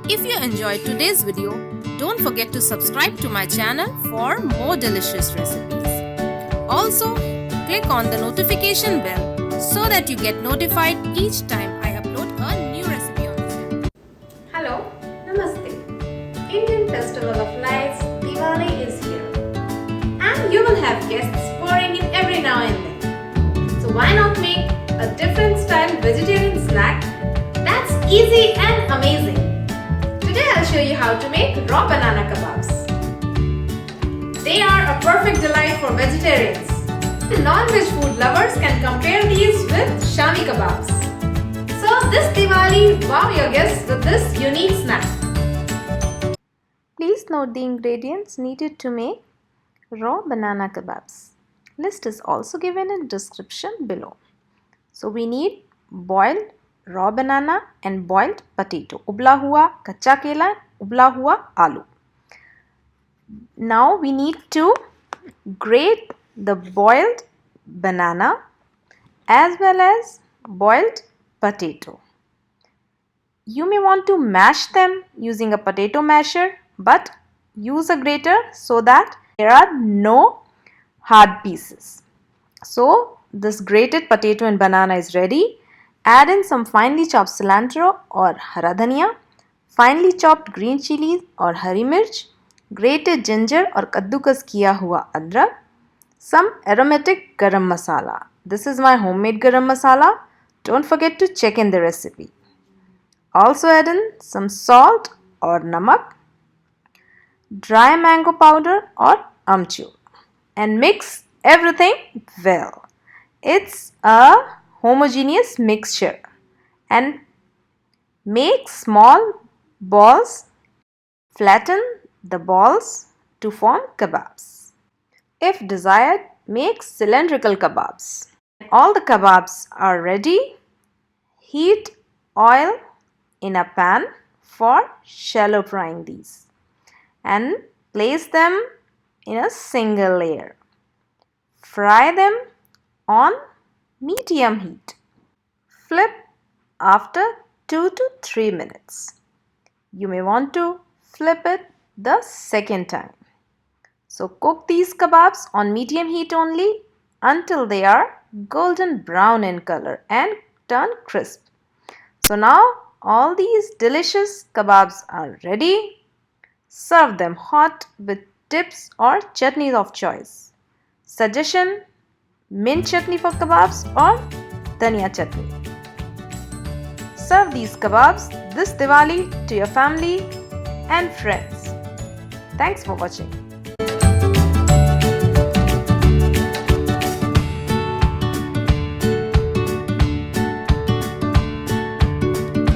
If you enjoyed today's video, don't forget to subscribe to my channel for more delicious recipes. Also, click on the notification bell so that you get notified each time I upload a new recipe on this channel. Hello, Namaste. Indian Festival of Lights, Diwali is here. And you will have guests pouring in every now and then. So why not make a different style vegetarian snack that's easy and amazing? Today I'll show you how to make raw banana kebabs. They are a perfect delight for vegetarians. Non-veg food lovers can compare these with Shami kebabs. So this Diwali, wow your guests with this unique snack. Please note the ingredients needed to make raw banana kebabs. List is also given in description below. So we need boiled raw banana and boiled potato, ubla hua kacha kela, ubla hua aloo. Now we need to grate the boiled banana as well as boiled potato. You may want to mash them using a potato masher, but use a grater so that there are no hard pieces. So this grated potato and banana is ready. Add in some finely chopped cilantro or hara dhania, finely chopped green chillies or hari mirch, grated ginger or kaddukas kiya hua adrak, some aromatic garam masala. This is my homemade garam masala. Don't forget to check in the recipe. Also add in some salt or namak, dry mango powder or amchur, and mix everything well. It's a homogeneous mixture and make small balls. Flatten the balls to form kebabs. If desired, make cylindrical kebabs. All the kebabs are ready. Heat oil in a pan for shallow frying these and place them in a single layer. Fry them on medium heat. Flip after 2 to 3 minutes. You may want to flip it the second time. So cook these kebabs on medium heat only until they are golden brown in color and turn crisp. So now all these delicious kebabs are ready. Serve them hot with dips or chutneys of choice. Suggestion: mint chutney for kebabs or dhania chutney. Serve these kebabs this Diwali to your family and friends. Thanks for watching.